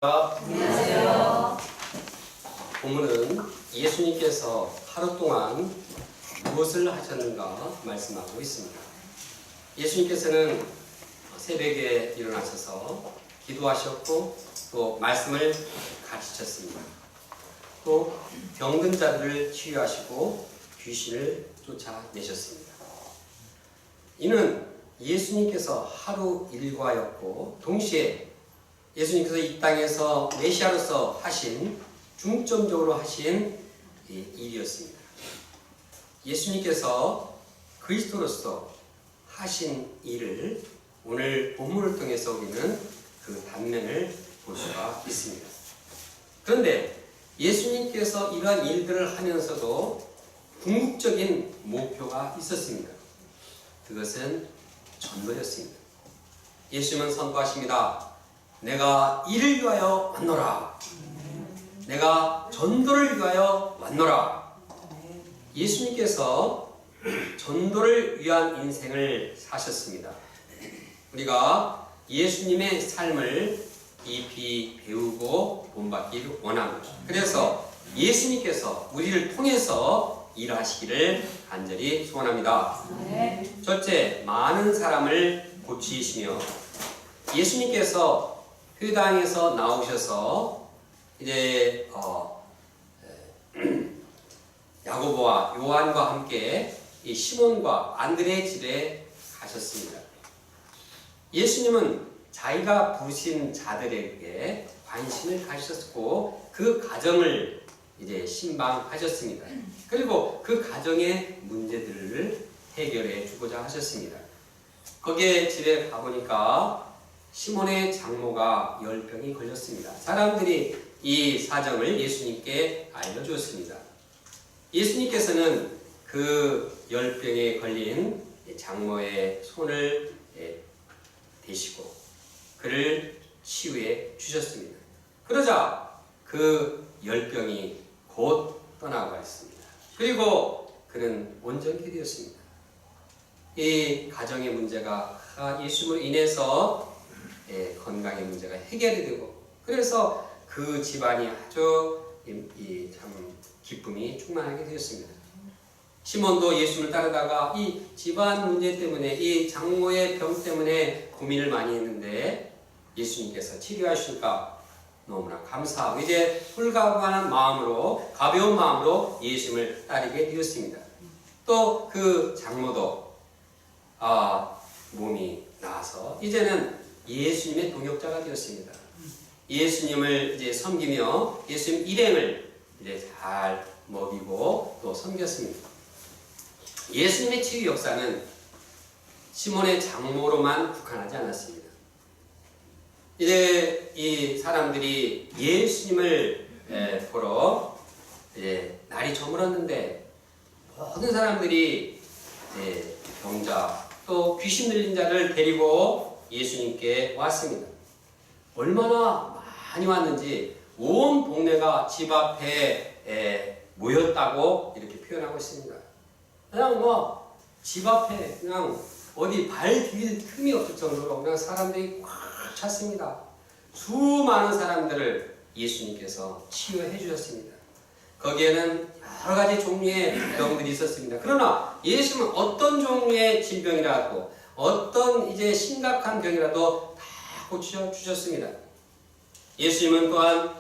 안녕하세요. 본문은 예수님께서 하루 동안 무엇을 하셨는가 말씀하고 있습니다. 예수님께서는 새벽에 일어나셔서 기도하셨고 또 말씀을 가르치셨습니다. 또 병든 자들을 치유하시고 귀신을 쫓아내셨습니다. 이는 예수님께서 하루 일과였고 동시에 예수님께서 이 땅에서 메시아로서 하신, 중점적으로 하신 일이었습니다. 예수님께서 그리스도로서 하신 일을 오늘 본문을 통해서 우리는 그 단면을 볼 수가 있습니다. 그런데 예수님께서 이러한 일들을 하면서도 궁극적인 목표가 있었습니다. 그것은 전도였습니다. 예수님은 선포하십니다. 내가 이를 위하여 왔노라. 내가 전도를 위하여 왔노라. 예수님께서 전도를 위한 인생을 사셨습니다. 우리가 예수님의 삶을 깊이 배우고 본받기를 원합니다. 그래서 예수님께서 우리를 통해서 일하시기를 간절히 소원합니다. 첫째, 많은 사람을 고치시며 예수님께서 그 땅에서 나오셔서 이제 야고보와 요한과 함께 이 시몬과 안드레의 집에 가셨습니다. 예수님은 자기가 부르신 자들에게 관심을 가지셨고 그 가정을 이제 신방하셨습니다. 그리고 그 가정의 문제들을 해결해 주고자 하셨습니다. 거기에 집에 가보니까 시몬의 장모가 열병이 걸렸습니다. 사람들이 이 사정을 예수님께 알려주었습니다. 예수님께서는 그 열병에 걸린 장모의 손을 대시고 그를 치유해 주셨습니다. 그러자 그 열병이 곧 떠나갔습니다. 그리고 그는 온전케 되었습니다. 이 가정의 문제가 예수님으로 인해서 건강의 문제가 해결이 되고 그래서 그 집안이 아주 참 기쁨이 충만하게 되었습니다. 시몬도 예수님을 따르다가 이 집안 문제 때문에 이 장모의 병 때문에 고민을 많이 했는데 예수님께서 치료하시니까 너무나 감사하고 이제 홀가분한 마음으로 가벼운 마음으로 예수님을 따르게 되었습니다. 또 그 장모도 몸이 나아서 이제는 예수님의 동역자가 되었습니다. 예수님을 이제 섬기며 예수님 일행을 이제 잘 먹이고 또 섬겼습니다. 예수님의 치유 역사는 시몬의 장모로만 국한하지 않았습니다. 이제 이 사람들이 예수님을 보러 이제 날이 저물었는데 모든 사람들이 병자 또 귀신 들린 자를 데리고 예수님께 왔습니다. 얼마나 많이 왔는지 온 동네가 집 앞에 모였다고 이렇게 표현하고 있습니다. 그냥 집 앞에 그냥 어디 발 디딜 틈이 없을 정도로 그냥 사람들이 꽉 찼습니다. 수많은 사람들을 예수님께서 치유해 주셨습니다. 거기에는 여러 가지 종류의 병들이 있었습니다. 그러나 예수님은 어떤 종류의 질병이라도 어떤 이제 심각한 병이라도 다 고쳐 주셨습니다. 예수님은 또한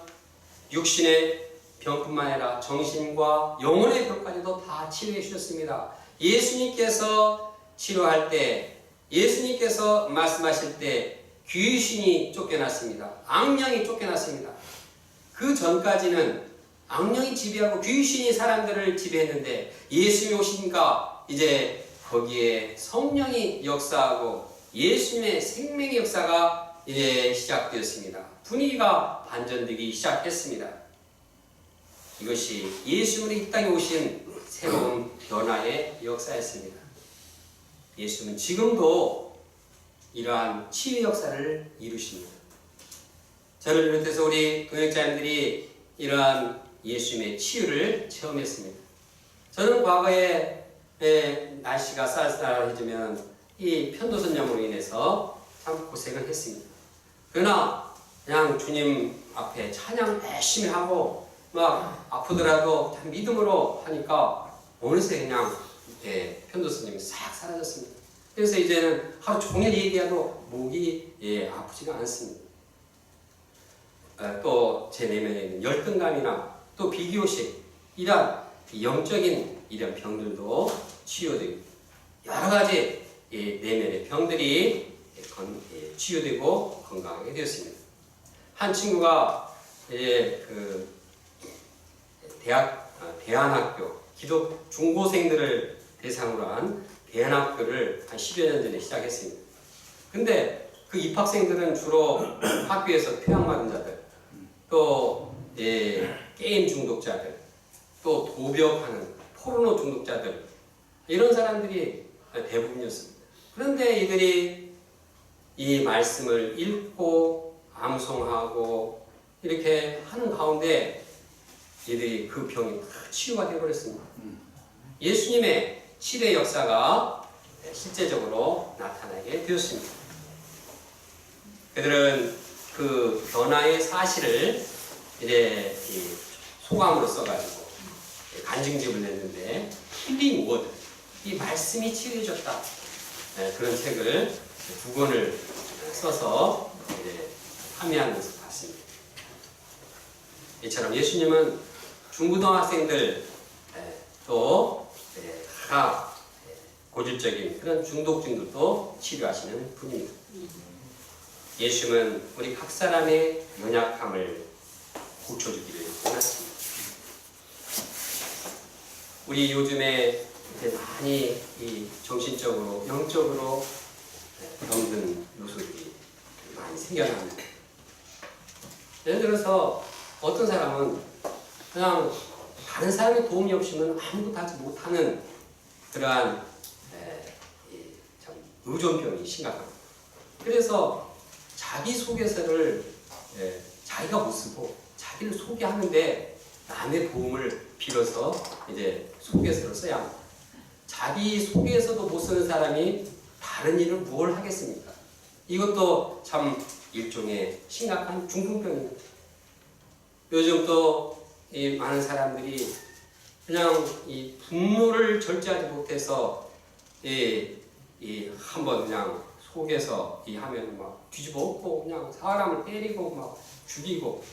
육신의 병뿐만 아니라 정신과 영혼의 병까지도 다 치료해 주셨습니다. 예수님께서 치료할 때, 예수님께서 말씀하실 때 귀신이 쫓겨났습니다. 악령이 쫓겨났습니다. 그 전까지는 악령이 지배하고 귀신이 사람들을 지배했는데 예수님이 오시니까 이제 거기에 성령이 역사하고 예수님의 생명의 역사가 이제 시작되었습니다. 분위기가 반전되기 시작했습니다. 이것이 예수님이 이 땅에 오신 새로운 변화의 역사였습니다. 예수님은 지금도 이러한 치유 역사를 이루십니다. 저를 비롯해서 우리 동역자님들이 이러한 예수님의 치유를 체험했습니다. 저는 과거에 날씨가 쌀쌀해지면 이 편도선염으로 인해서 참 고생을 했습니다. 그러나 그냥 주님 앞에 찬양 열심히 하고 막 아프더라도 참 믿음으로 하니까 어느새 그냥 편도스님이 싹 사라졌습니다. 그래서 이제는 하루 종일 얘기해도 목이 아프지가 않습니다. 또 제 내면에 있는 열등감이나 또 비교식 이런 영적인 이런 병들도 치유되고 여러 가지 내면의 병들이 치유되고 건강하게 되었습니다. 한 친구가 그 대안학교 기독 중고생들을 대상으로 한 대안학교를 한 10여 년 전에 시작했습니다. 근데 그 입학생들은 주로 학교에서 퇴학받은 자들, 또 게임 중독자들, 또 도벽하는 포르노 중독자들 이런 사람들이 대부분이었습니다. 그런데 이들이 이 말씀을 읽고 암송하고 이렇게 하는 가운데 이들이 그 병이 다 치유가 되어버렸습니다. 예수님의 치료의 역사가 실제적으로 나타나게 되었습니다. 그들은 그 변화의 사실을 이제 소감으로 써가지고 간증집을 냈는데 힐링 워드, 이 말씀이 치유해줬다, 그런 책을 2권을 써서 판매하는 것을 봤습니다. 이처럼 예수님은 중고등학생들 또 다 고질적인 그런 중독증들도 치료하시는 분입니다. 예수님은 우리 각 사람의 연약함을 고쳐주기를 원하십니다. 우리 요즘에 많이 이 정신적으로, 영적으로 병든 요소들이 많이 생겨납니다. 예를 들어서 어떤 사람은 그냥 다른 사람의 도움이 없이는 아무것도 하지 못하는 그러한 참 의존병이 심각합니다. 그래서 자기소개서를 자기가 못 쓰고 자기를 소개하는데 남의 도움을 빌어서 이제 소개서를 써야 합니다. 자기 소개서도 못 쓰는 사람이 다른 일을 무엇을 하겠습니까? 이것도 참 일종의 심각한 중풍병입니다. 요즘 또 이 많은 사람들이 그냥 이 분노를 절제하지 못해서 한번 그냥 속에서 하면 막 뒤집어 엎고 그냥 사람을 때리고 막 죽이고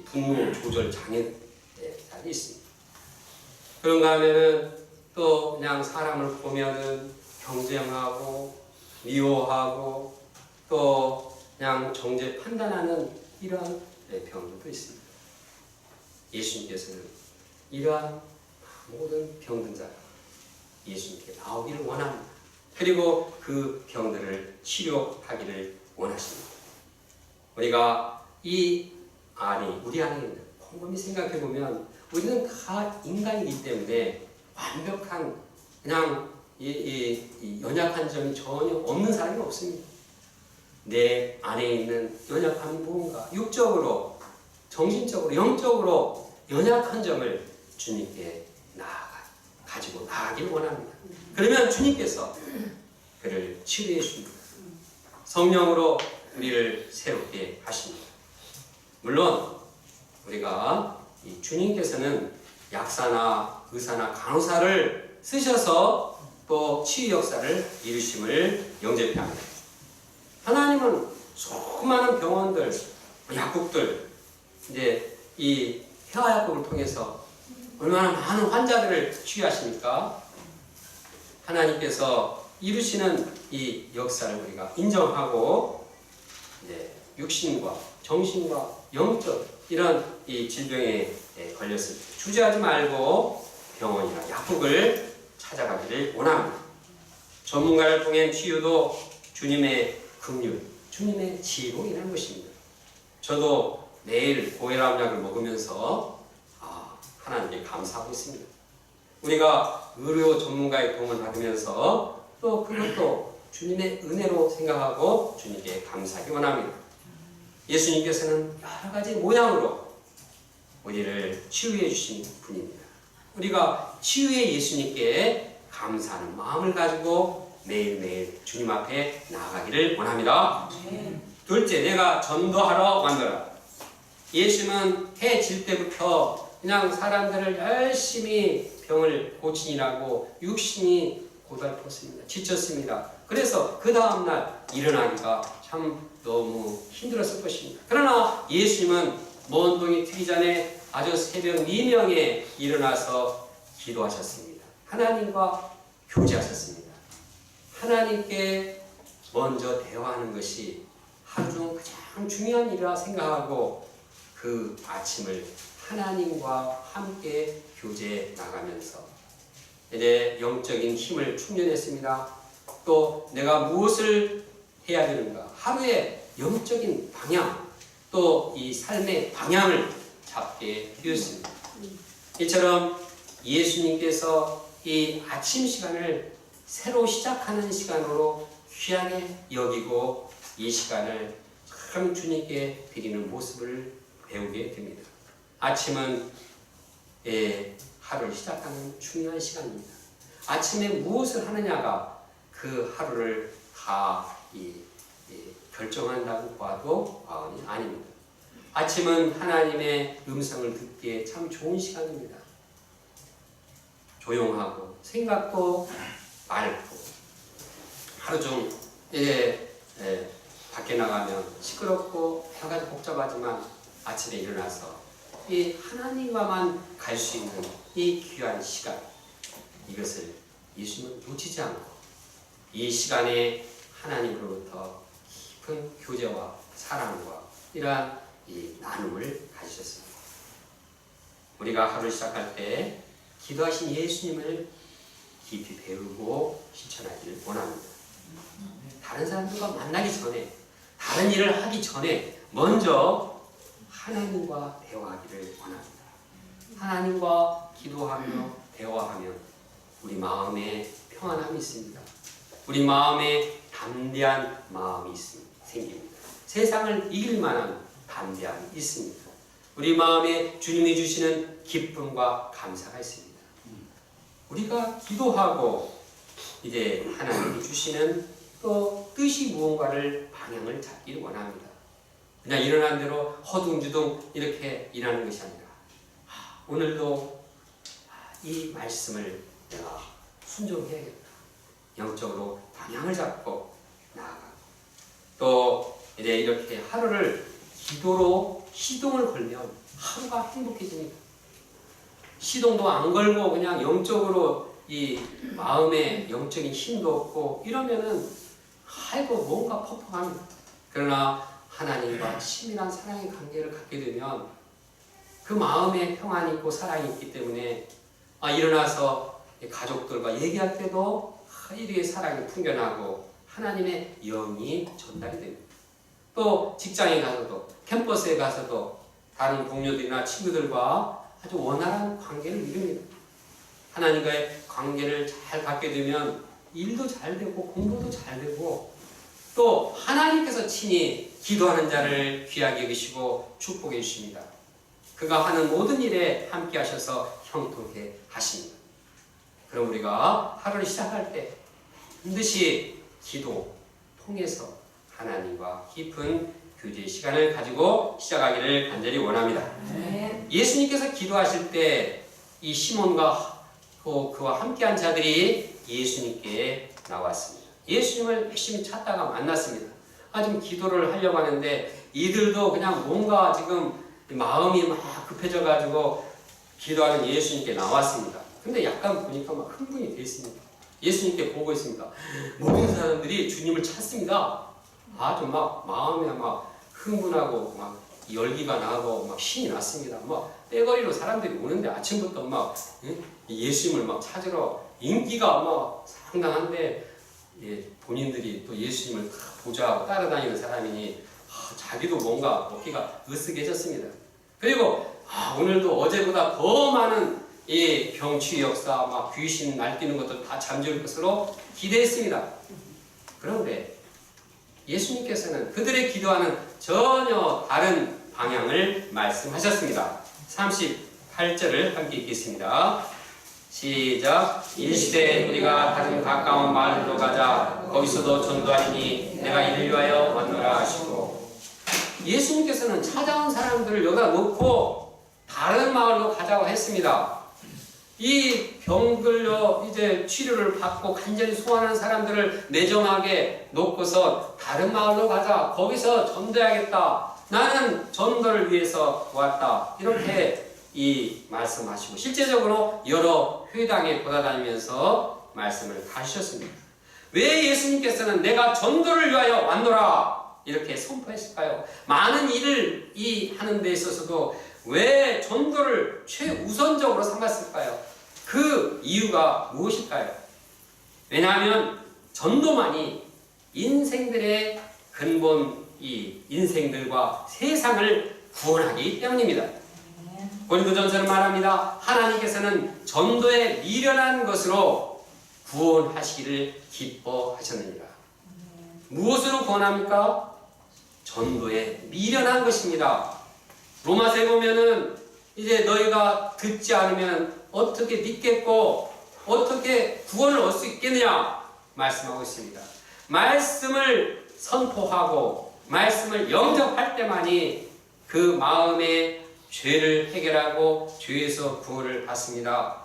분노 조절 장애들이 있습니다. 그런가 하면은 또 그냥 사람을 보면은 경쟁하고 미워하고 또 그냥 정죄 판단하는 이러한 병들도 있습니다. 예수님께서는 이러한 모든 병든 자가 예수님께 나오기를 원합니다. 그리고 그 병들을 치료하기를 원하십니다. 우리가 우리 안에 있는 곰곰이 생각해보면 우리는 다 인간이기 때문에 완벽한 그냥 연약한 점이 전혀 없는 사람이 없습니다. 내 안에 있는 연약함이 무언가 육적으로, 정신적으로, 영적으로 연약한 점을 주님께 가지고 나가길 원합니다. 그러면 주님께서 그를 치료해 줍니다. 성령으로 우리를 새롭게 하십니다. 물론 우리가 주님께서는 약사나 의사나 간호사를 쓰셔서 또 치유 역사를 이루심을 영접합니다. 하나님은 수많은 병원들, 약국들, 이제 이 태아약국을 통해서 얼마나 많은 환자들을 치유하십니까? 하나님께서 이루시는 이 역사를 우리가 인정하고 이제 육신과 정신과 영적 이런 이 질병에 걸렸을 때 주저하지 말고 병원이나 약국을 찾아가기를 원합니다. 전문가를 통한 치유도 주님의 긍휼, 주님의 지혜로 인한 것입니다. 저도 매일 고혈압약을 먹으면서 하나님께 감사하고 있습니다. 우리가 의료 전문가의 도움을 받으면서 또 그것도 주님의 은혜로 생각하고 주님께 감사하기 원합니다. 예수님께서는 여러 가지 모양으로 우리를 치유해 주신 분입니다. 우리가 치유의 예수님께 감사하는 마음을 가지고 매일매일 주님 앞에 나아가기를 원합니다. 둘째, 내가 전도하러 왔노라. 예수는 해 질 때부터 그냥 사람들을 열심히 병을 고치느라고 육신이 고달팠습니다. 지쳤습니다. 그래서 그 다음날 일어나기가 참 너무 힘들었을 것입니다. 그러나 예수님은 먼 동이 트기 전에 아주 새벽 4명에 일어나서 기도하셨습니다. 하나님과 교제하셨습니다. 하나님께 먼저 대화하는 것이 하루 중 가장 중요한 일이라 생각하고 그 아침을 하나님과 함께 교제해 나가면서 이제 영적인 힘을 충전했습니다. 또 내가 무엇을 해야 되는가, 하루의 영적인 방향, 또 이 삶의 방향을 잡게 되었습니다. 이처럼 예수님께서 이 아침 시간을 새로 시작하는 시간으로 귀하게 여기고 이 시간을 참 주님께 드리는 모습을 배우게 됩니다. 아침은 하루를 시작하는 중요한 시간입니다. 아침에 무엇을 하느냐가 그 하루를 다 결정한다고 봐도 과언이 아닙니다. 아침은 하나님의 음성을 듣기에 참 좋은 시간입니다. 조용하고 생각도 맑고 하루 중 밖에 나가면 시끄럽고 여러 가지 복잡하지만 아침에 일어나서 이 하나님과만 갈 수 있는 이 귀한 시간, 이것을 예수님은 놓치지 않고 이 시간에 하나님으로부터 깊은 교제와 사랑과 이러한 이 나눔을 가지셨습니다. 우리가 하루를 시작할 때 기도하신 예수님을 깊이 배우고 실천하기를 원합니다. 다른 사람들과 만나기 전에, 다른 일을 하기 전에 먼저 하나님과 대화하기를 원합니다. 하나님과 기도하며 대화하면 우리 마음에 평안함이 있습니다. 우리 마음에 담대한 마음이 생깁니다. 세상을 이길 만한 담대함이 있습니다. 우리 마음에 주님이 주시는 기쁨과 감사가 있습니다. 우리가 기도하고 이제 하나님이 주시는 또 뜻이 무언가를 방향을 잡기를 원합니다. 그냥 일어난 대로 허둥지둥 이렇게 일하는 것이 아니라 오늘도 이 말씀을 내가 순종해야겠다. 영적으로 방향을 잡고 나아가고 또 이제 이렇게 하루를 기도로 시동을 걸면 하루가 행복해집니다. 시동도 안 걸고 그냥 영적으로 이 마음에 영적인 힘도 없고 이러면은 아이고 뭔가 퍽퍽합니다. 그러나 하나님과 친밀한 사랑의 관계를 갖게 되면 그 마음에 평안이 있고 사랑이 있기 때문에 일어나서 가족들과 얘기할 때도 이렇게 사랑이 풍겨나고 하나님의 영이 전달이 됩니다. 또 직장에 가서도 캠퍼스에 가서도 다른 동료들이나 친구들과 아주 원활한 관계를 이룹니다. 하나님과의 관계를 잘 갖게 되면 일도 잘 되고 공부도 잘 되고 또 하나님께서 친히 기도하는 자를 귀하게 여기시고 축복해 주십니다. 그가 하는 모든 일에 함께 하셔서 형통케 하십니다. 그럼 우리가 하루를 시작할 때 반드시 기도 통해서 하나님과 깊은 교제의 시간을 가지고 시작하기를 간절히 원합니다. 네. 예수님께서 기도하실 때 이 시몬과 그와 함께한 자들이 예수님께 나왔습니다. 예수님을 열심히 찾다가 만났습니다. 좀 기도를 하려고 하는데 이들도 그냥 뭔가 지금 마음이 막 급해져가지고 기도하는 예수님께 나왔습니다. 근데 약간 보니까 막 흥분이 되어 있습니다. 예수님께 보고 있습니다. 모든 사람들이 주님을 찾습니다. 아주 막 마음에 막 흥분하고 막 열기가 나고 막 신이 났습니다. 막 떼거리로 사람들이 오는데 아침부터 막 예수님을 막 찾으러 인기가 막 상당한데 본인들이 또 예수님을 다 보좌하고 따라다니는 사람이니 자기도 뭔가 어깨가 으쓱해졌습니다. 그리고 오늘도 어제보다 더 많은 이 병치 역사, 막 귀신 날뛰는 것도 다 잠재울 것으로 기대했습니다. 그런데 예수님께서는 그들의 기도와는 전혀 다른 방향을 말씀하셨습니다. 38절을 함께 읽겠습니다. 시작. 일시되 우리가 다른 가까운 마을로 가자. 거기서도 전도하리니 내가 이를 위하여 왔노라 하시고, 예수님께서는 찾아온 사람들을 여기다 놓고 다른 마을로 가자고 했습니다. 이 병들려 이제 치료를 받고 간절히 소원하는 사람들을 매정하게 놓고서 다른 마을로 가자. 거기서 전도해야겠다. 나는 전도를 위해서 왔다. 이렇게 말씀하시고, 실제적으로 여러 회당에 돌아다니면서 말씀을 하셨습니다. 왜 예수님께서는 내가 전도를 위하여 왔노라 이렇게 선포했을까요? 많은 일을 하는 데 있어서도 왜 전도를 최우선적으로 삼았을까요? 그 이유가 무엇일까요? 왜냐하면 전도만이 인생들의 근본 인생들과 세상을 구원하기 때문입니다. 고린도전서는 말합니다. 하나님께서는 전도에 미련한 것으로 구원하시기를 기뻐하셨느니라. 무엇으로 구원합니까? 전도에 미련한 것입니다. 로마서에 보면은 이제 너희가 듣지 않으면 어떻게 믿겠고 어떻게 구원을 얻을 수 있겠느냐 말씀하고 있습니다. 말씀을 선포하고 말씀을 영접할 때만이 그 마음의 죄를 해결하고 죄에서 구원을 받습니다.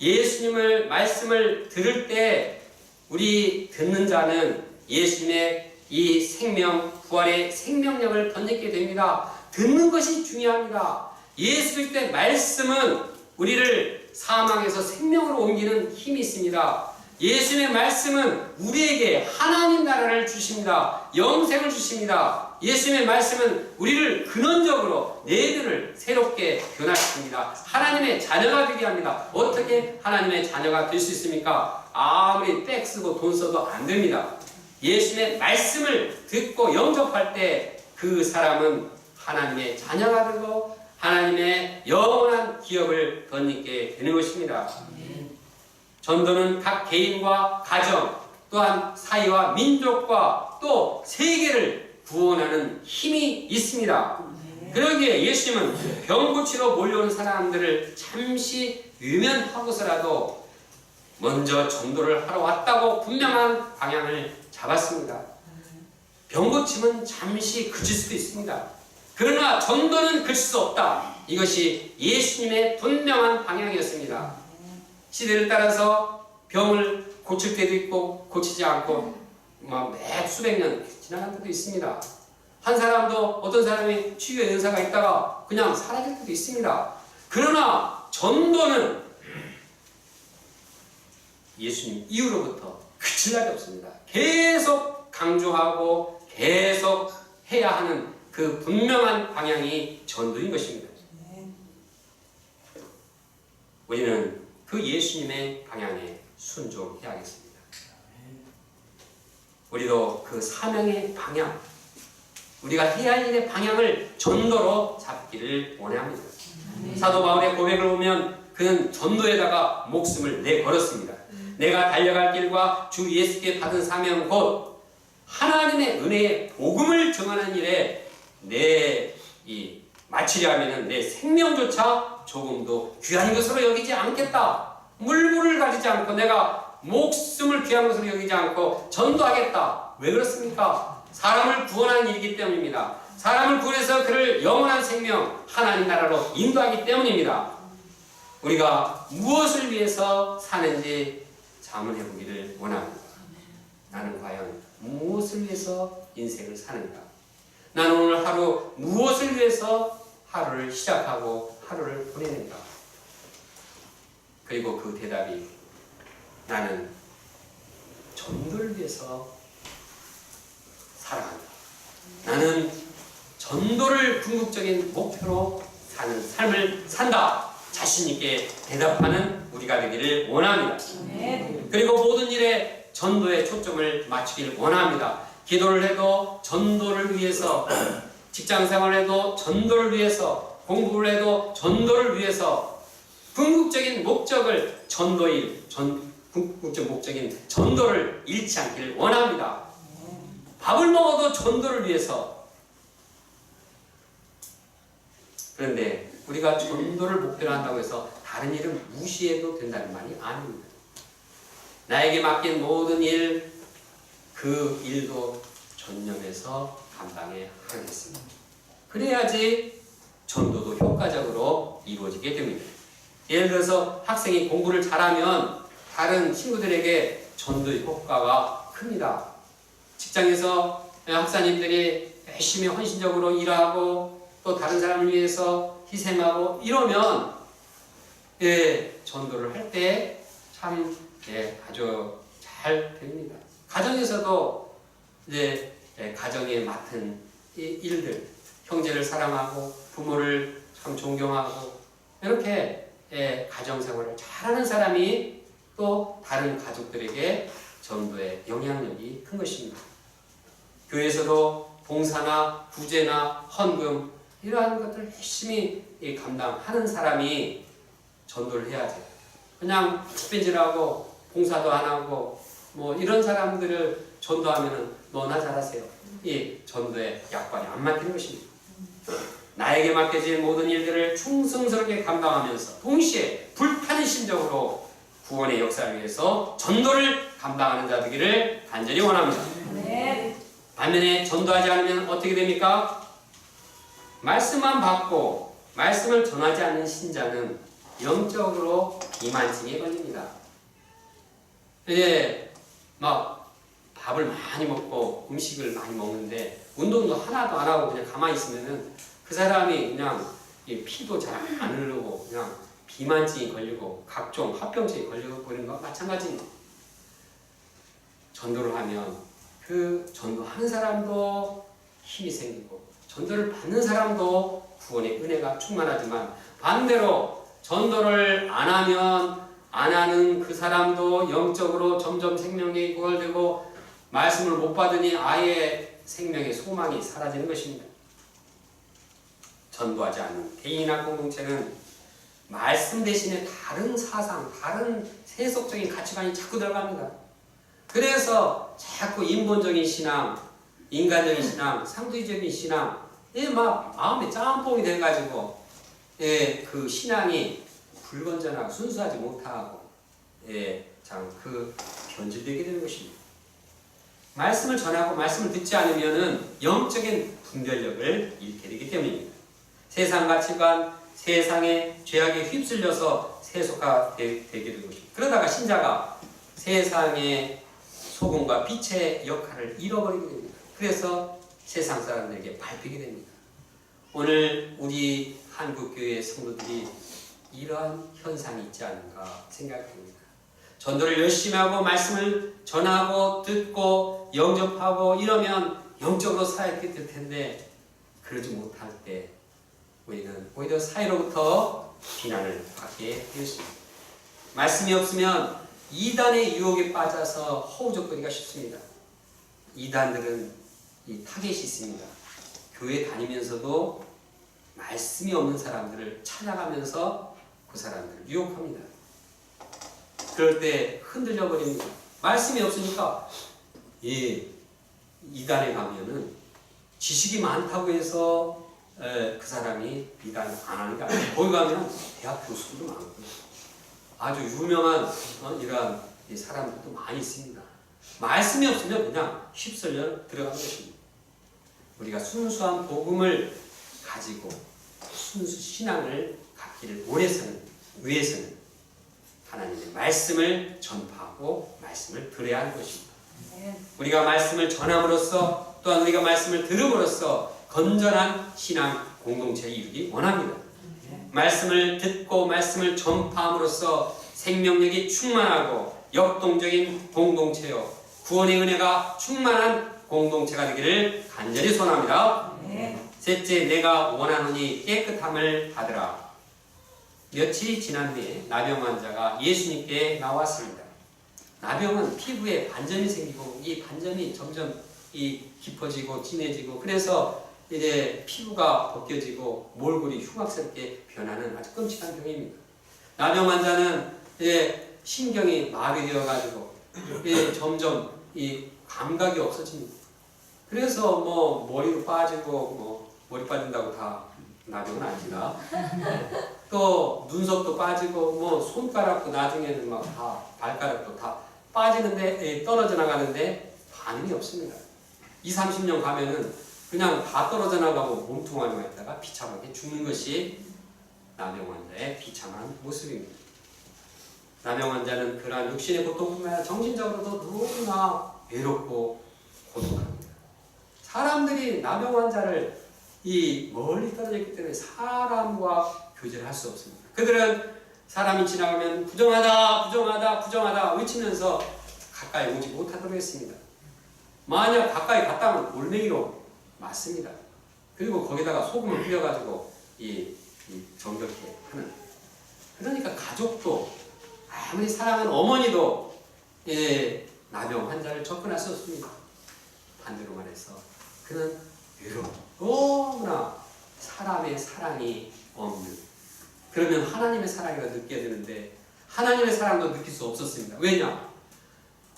예수님을 말씀을 들을 때 우리 듣는 자는 예수님의 이 생명, 부활의 생명력을 덧입게 됩니다. 듣는 것이 중요합니다. 예수 그리스도의 말씀은 우리를 사망에서 생명으로 옮기는 힘이 있습니다. 예수님의 말씀은 우리에게 하나님 나라를 주십니다. 영생을 주십니다. 예수님의 말씀은 우리를 근원적으로 내면을 새롭게 변화시킵니다. 하나님의 자녀가 되게 합니다. 어떻게 하나님의 자녀가 될 수 있습니까? 아무리 백 쓰고 돈 써도 안 됩니다. 예수님의 말씀을 듣고 영접할 때 그 사람은 하나님의 자녀가 되고 하나님의 영원한 기업을 덧입게 되는 것입니다. 전도는 각 개인과 가정, 또한 사회와 민족과 또 세계를 구원하는 힘이 있습니다. 그러기에 예수님은 병 고치러 몰려오는 사람들을 잠시 외면하고서라도 먼저 전도를 하러 왔다고 분명한 방향을 잡았습니다. 병 고침은 잠시 그칠 수도 있습니다. 그러나 전도는 그칠 수 없다. 이것이 예수님의 분명한 방향이었습니다. 시대를 따라서 병을 고칠 때도 있고 고치지 않고 매 수백 년 지나간 때도 있습니다. 한 사람도 어떤 사람이 치유의 은사가 있다가 그냥 사라질 때도 있습니다. 그러나 전도는 예수님 이후로부터 그칠 날이 없습니다. 계속 강조하고 계속 해야 하는 그 분명한 방향이 전도인 것입니다. 우리는 그 예수님의 방향에 순종해야겠습니다. 우리도 그 사명의 방향, 우리가 해야 할 일의 방향을 전도로 잡기를 원합니다. 사도 바울의 고백을 보면 그는 전도에다가 목숨을 내걸었습니다. 내가 달려갈 길과 주 예수께 받은 사명 곧 하나님의 은혜의 복음을 전하는 일에 마치려 하면 내 생명조차 조금도 귀한 것으로 여기지 않겠다. 물불을 가지지 않고 내가 목숨을 귀한 것으로 여기지 않고 전도하겠다. 왜 그렇습니까? 사람을 구원하는 일이기 때문입니다. 사람을 구원해서 그를 영원한 생명, 하나님 나라로 인도하기 때문입니다. 우리가 무엇을 위해서 사는지 자문해 보기를 원합니다. 나는 과연 무엇을 위해서 인생을 사는가? 나는 오늘 하루 무엇을 위해서 하루를 시작하고 하루를 보내는가? 그리고 그 대답이 나는 전도를 위해서 살아간다. 나는 전도를 궁극적인 목표로 사는 삶을 산다. 자신 있게 대답하는 우리가 되기를 원합니다. 그리고 모든 일에 전도에 초점을 맞추기를 원합니다. 기도를 해도 전도를 위해서, 직장생활을 해도 전도를 위해서, 공부를 해도 전도를 위해서, 궁극적인 목적을 궁극적 목적인 전도를 잃지 않기를 원합니다. 밥을 먹어도 전도를 위해서, 그런데 우리가 전도를 목표로 한다고 해서 다른 일은 무시해도 된다는 말이 아닙니다. 나에게 맡긴 모든 일, 그 일도 전념해서 감당해 하겠습니다. 그래야지 전도도 효과적으로 이루어지게 됩니다. 예를 들어서 학생이 공부를 잘하면 다른 친구들에게 전도의 효과가 큽니다. 직장에서 학사님들이 열심히 헌신적으로 일하고 또 다른 사람을 위해서 희생하고 이러면 전도를 할 때 참 아주 잘 됩니다. 가정에서도 가정에 맡은 일들, 형제를 사랑하고 부모를 참 존경하고 이렇게 가정생활을 잘하는 사람이 또 다른 가족들에게 전도의 영향력이 큰 것입니다. 교회에서도 봉사나 구제나 헌금 이러한 것들을 열심히 감당하는 사람이 전도를 해야죠. 그냥 뒷벤질하고 봉사도 안 하고 뭐 이런 사람들을 전도하면은 너나 잘하세요. 이 전도의 약관이 안 맡기는 것입니다. 나에게 맡겨진 모든 일들을 충성스럽게 감당하면서 동시에 불타는 심정으로 구원의 역사를 위해서 전도를 감당하는 자 되기를 간절히 원합니다. 네. 반면에 전도하지 않으면 어떻게 됩니까? 말씀만 받고 말씀을 전하지 않는 신자는 영적으로 비만증에 걸립니다. 막 밥을 많이 먹고 음식을 많이 먹는데 운동도 하나도 안 하고 그냥 가만히 있으면은 그 사람이 그냥 피도 잘 안 흐르고 그냥 비만증이 걸리고 각종 합병증이 걸려버리는 것과 마찬가지입니다. 전도를 하면 그 전도하는 사람도 힘이 생기고 전도를 받는 사람도 구원의 은혜가 충만하지만 반대로 전도를 안 하면 안 하는 그 사람도 영적으로 점점 생명력이 구걸되고 말씀을 못 받으니 아예 생명의 소망이 사라지는 것입니다. 전도하지 않는 개인이나 공동체는 말씀 대신에 다른 사상, 다른 세속적인 가치관이 자꾸 들어갑니다. 그래서 자꾸 인본적인 신앙, 인간적인 신앙, 상투적인 신앙, 막 마음에 짬뽕이 돼가지고 그 신앙이 불건전하고 순수하지 못하고 참 변질되게 되는 것입니다. 말씀을 전하고 말씀을 듣지 않으면은 영적인 분별력을 잃게 되기 때문입니다. 세상 가치관, 세상의 죄악에 휩쓸려서 세속화되게 되는 것입니다. 그러다가 신자가 세상의 소금과 빛의 역할을 잃어버리게 됩니다. 그래서 세상 사람들에게 밟히게 됩니다. 오늘 우리 한국교회 성도들이 이러한 현상이 있지 않은가 생각됩니다. 전도를 열심히 하고 말씀을 전하고 듣고 영접하고 이러면 영적으로 살게 될 텐데 그러지 못할 때 우리는 오히려 사이로부터 비난을 받게 되었습니다. 말씀이 없으면 이단의 유혹에 빠져서 허우적거리가 쉽습니다. 이단들은 이 타겟이 있습니다. 교회 다니면서도 말씀이 없는 사람들을 찾아가면서 그 사람들을 유혹합니다. 그럴 때 흔들려 버립니다. 말씀이 없으니까 이단에 가면은 지식이 많다고 해서 그 사람이 이단 안 하는 게 아니에요. 거기 가면 대학 교수들도 많고 아주 유명한 이러한 사람들도 많이 있습니다. 말씀이 없으면 그냥 휩쓸려 들어간 것입니다. 우리가 순수한 복음을 가지고 순수 신앙을 갖기를 위해서는 하나님의 말씀을 전파하고 말씀을 들어야 하는 것입니다. 우리가 말씀을 전함으로써 또한 우리가 말씀을 들음으로써 건전한 신앙 공동체를 이루기 원합니다. 말씀을 듣고 말씀을 전파함으로써 생명력이 충만하고 역동적인 공동체요 구원의 은혜가 충만한 공동체가 되기를 간절히 소원합니다. 셋째, 내가 원하노니 깨끗함을 받으라. 며칠이 지난 후에 나병 환자가 예수님께 나왔습니다. 나병은 피부에 반점이 생기고 이 반점이 점점 깊어지고 진해지고 그래서 이제 피부가 벗겨지고 몰골이 흉악스럽게 변하는 아주 끔찍한 병입니다. 나병 환자는 이제 신경이 마비되어가지고 점점 이 감각이 없어집니다. 그래서 뭐 머리도 빠지고 뭐 머리 빠진다고 다 나병은 아니라 또 눈썹도 빠지고 뭐 손가락도 나중에는 막 다 발가락도 다 빠지는데 떨어져 나가는데 반응이 없습니다. 20-30년 가면은 그냥 다 떨어져 나가고 몸뚱아리만 있다가 비참하게 죽는 것이 나병 환자의 비참한 모습입니다. 나병 환자는 그러한 육신의 고통뿐만 아니라 정신적으로도 너무나 외롭고 고독합니다. 사람들이 나병 환자를 이 멀리 떨어져 있기 때문에 사람과 교제를 할 수 없습니다. 그들은 사람이 지나가면 부정하다, 부정하다, 부정하다 외치면서 가까이 오지 못하도록 했습니다. 만약 가까이 갔다면 돌멩이로 맞습니다. 그리고 거기다가 소금을 뿌려가지고 정겹게 하는. 그러니까 가족도 아무리 사랑하는 어머니도 나병 환자를 접근할 수 없습니다. 반대로 말해서 그는 외로워. 너무나 사람의 사랑이 없는. 그러면 하나님의 사랑이라 느껴야 되는데 하나님의 사랑도 느낄 수 없었습니다. 왜냐?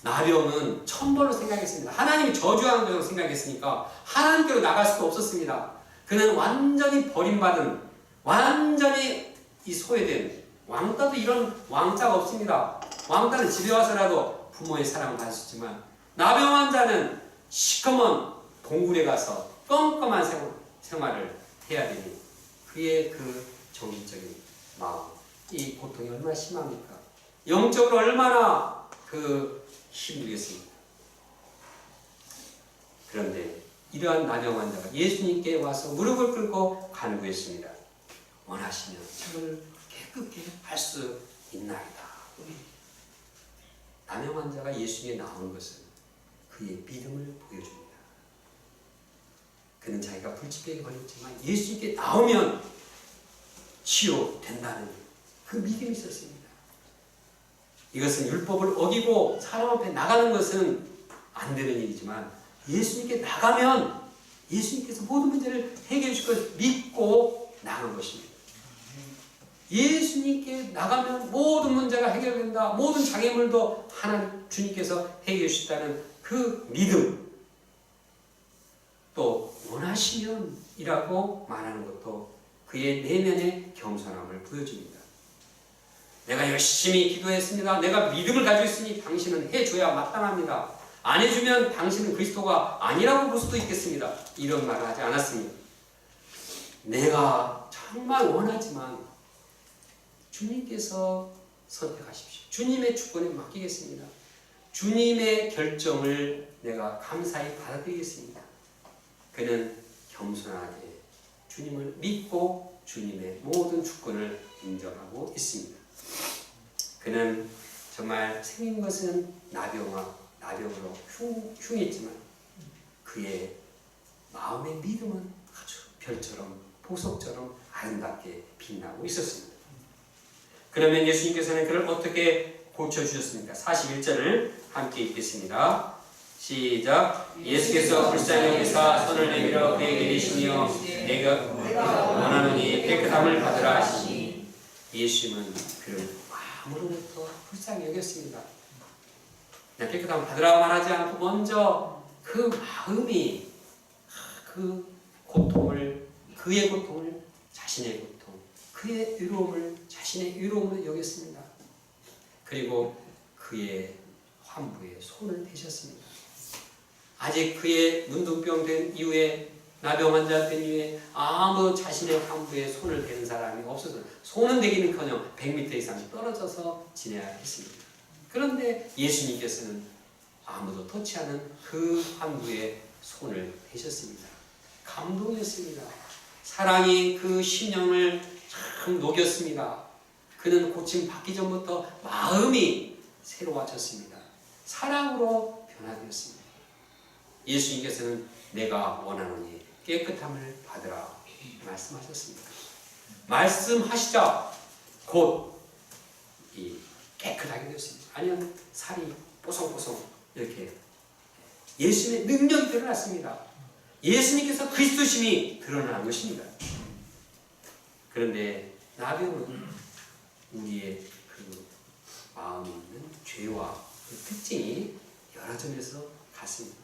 나병은 천벌로 생각했습니다. 하나님이 저주하는 것으로 생각했으니까 하나님께로 나갈 수도 없었습니다. 그는 완전히 버림받은, 완전히 소외된, 왕따도 이런 왕자가 없습니다. 왕따는 집에 와서라도 부모의 사랑을 받을 수 있지만 나병 환자는 시커먼 동굴에 가서 껌껌한 생활을 해야 되니 그의 그 정신적인 마음, 이 고통이 얼마나 심합니까? 영적으로 얼마나 힘들겠습니다. 그런데 이러한 나병 환자가 예수님께 와서 무릎을 꿇고 간구했습니다. 원하시면 저를 깨끗게 할 수 있나이다. 나병 환자가 예수님에 나오는 것은 그의 믿음을 보여줍니다. 그는 자기가 불치병에 걸렸지만 예수님께 나오면 치유된다는 그 믿음이 있었습니다. 이것은 율법을 어기고 사람 앞에 나가는 것은 안 되는 일이지만 예수님께 나가면 예수님께서 모든 문제를 해결해 줄 것을 믿고 나간 것입니다. 예수님께 나가면 모든 문제가 해결된다. 모든 장애물도 하나님 주님께서 해결해 주신다는 그 믿음. 또 원하시면 이라고 말하는 것도 그의 내면의 겸손함을 보여줍니다. 내가 열심히 기도했습니다. 내가 믿음을 가지고 있으니 당신은 해줘야 마땅합니다. 안 해주면 당신은 그리스도가 아니라고 볼 수도 있겠습니다. 이런 말을 하지 않았습니다. 내가 정말 원하지만 주님께서 선택하십시오. 주님의 주권에 맡기겠습니다. 주님의 결정을 내가 감사히 받아들이겠습니다. 그는 겸손하게 주님을 믿고 주님의 모든 주권을 인정하고 있습니다. 그는 정말 생긴 것은 나병으로 흉했지만 그의 마음의 믿음은 아주 별처럼 보석처럼 아름답게 빛나고 있었습니다. 그러면 예수님께서는 그를 어떻게 고쳐주셨습니까? 41절을 함께 읽겠습니다. 시작. 예수께서 불쌍히 여기사 손을 내밀어 그에게 이르시며 내가 원하노니 깨끗함을 받으라 하시니 예수님은 그를 마음으로부터 불쌍히 여겼습니다. 그냥 깨끗함을 받으라 말하지 않고 먼저 그 마음이 그 고통을, 그의 고통을 자신의 고통, 그의 의로움을 자신의 의로움으로 여겼습니다. 그리고 그의 환부에 손을 대셨습니다. 아직 그의 문둥병 된 이후에, 나병 환자 된 이후에 아무도 자신의 환부에 손을 대는 사람이 없어서 손은 대기는커녕 100m 이상 떨어져서 지내야 했습니다. 그런데 예수님께서는 아무도 터치하는 그 환부에 손을 대셨습니다. 감동이었습니다. 사랑이 그 심령을 참 녹였습니다. 그는 고침 받기 전부터 마음이 새로워졌습니다. 사랑으로 변화되었습니다. 예수님께서는 내가 원하노니 깨끗함을 받으라 말씀하셨습니다. 말씀하시자 곧 깨끗하게 되었습니다. 아니면 살이 뽀송뽀송 이렇게 예수님의 능력이 드러났습니다. 예수님께서 그리스도심이 드러난 것입니다. 그런데 나병은 우리의 그 마음에 있는 죄와 그 특징이 여러 점에서 같습니다.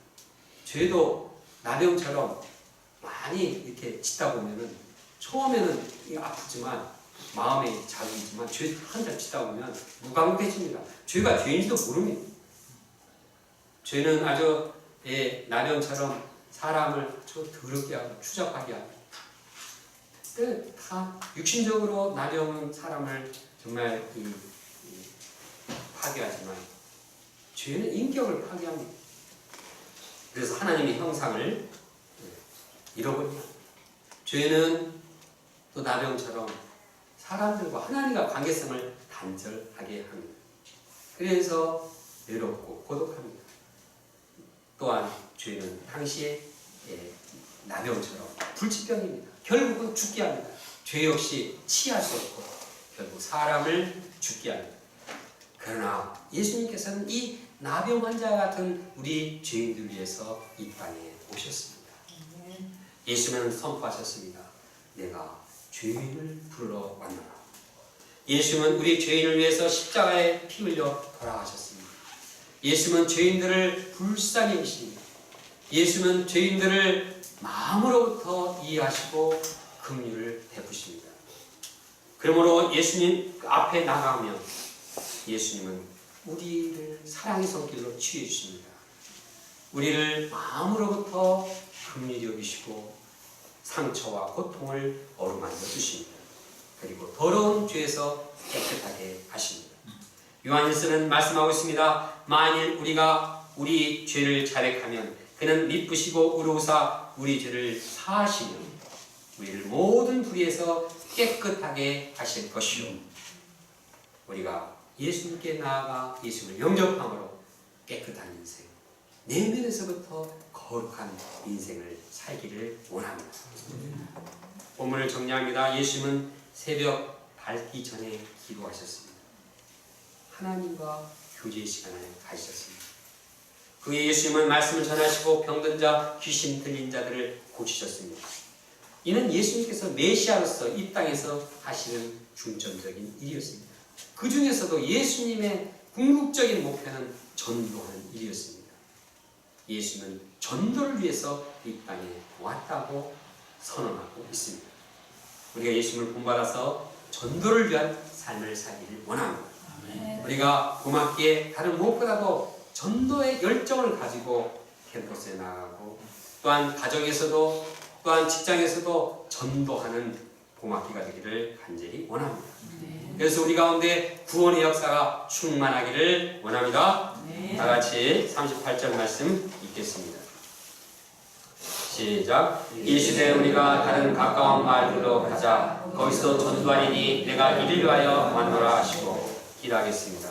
죄도 나병처럼 많이 이렇게 짓다 보면은 처음에는 아프지만 마음의 자극이지만 죄 한 달 치다 보면 무감각해집니다. 죄가 죄인지도 모릅니다. 죄는 아주 나병처럼 사람을 아주 더럽게 하고 추잡하게 합니다. 다 육신적으로 나병은 사람을 정말 파괴하지만 죄는 인격을 파괴합니다. 그래서 하나님의 형상을 잃어버립니다. 죄는 또 나병처럼 사람들과 하나님과 관계성을 단절하게 합니다. 그래서 외롭고 고독합니다. 또한 죄는 당시에 나병처럼 불치병입니다. 결국은 죽게 합니다. 죄 역시 치할 수 없고 결국 사람을 죽게 합니다. 그러나 예수님께서는 이 나병 환자 같은 우리 죄인들 위해서 이 땅에 오셨습니다. 예수님은 선포하셨습니다. 내가 죄인을 부르러 왔노라. 예수님은 우리 죄인을 위해서 십자가에 피 흘려 돌아가셨습니다. 예수님은 죄인들을 불쌍히 여기십니다. 예수님은 죄인들을 마음으로부터 이해하시고 긍휼을 베푸십니다. 그러므로 예수님 앞에 나가면 예수님은 우리를 사랑의 손길로 치유해 주십니다. 우리를 마음으로부터 긍휼히 여기시고 상처와 고통을 어루만져 주십니다. 그리고 더러운 죄에서 깨끗하게 하십니다. 요한일서는 말씀하고 있습니다. 만일 우리가 우리 죄를 자백하면 그는 미쁘시고 의로우사 우리 죄를 사하시며 우리를 모든 불의에서 깨끗하게 하실 것이요. 우리가 예수님께 나아가 예수를 영접함으로 깨끗한 인생, 내면에서부터 거룩한 인생을 살기를 원합니다. 본문을 정리합니다. 예수님은 새벽 밝기 전에 기도하셨습니다. 하나님과 교제 시간을 가지셨습니다. 그의 예수님은 말씀을 전하시고 병든 자, 귀신 들린 자들을 고치셨습니다. 이는 예수님께서 메시아로서 이 땅에서 하시는 중점적인 일이었습니다. 그 중에서도 예수님의 궁극적인 목표는 전도하는 일이었습니다. 예수님은 전도를 위해서 이 땅에 왔다고 선언하고 있습니다. 우리가 예수님을 본받아서 전도를 위한 삶을 살기를 원합니다. 우리가 고맙게 다른 무엇보다도 전도의 열정을 가지고 캠퍼스에 나가고 또한 가정에서도 또한 직장에서도 전도하는 고맙기가 되기를 간절히 원합니다. 그래서 우리 가운데 구원의 역사가 충만하기를 원합니다. 다 같이 38절 말씀 읽겠습니다. 시작. 이 시대에 우리가 다른 가까운 마을들로 가자. 거기서 전도하리니 내가 이를 위하여 왔노라 하시고 기도하겠습니다.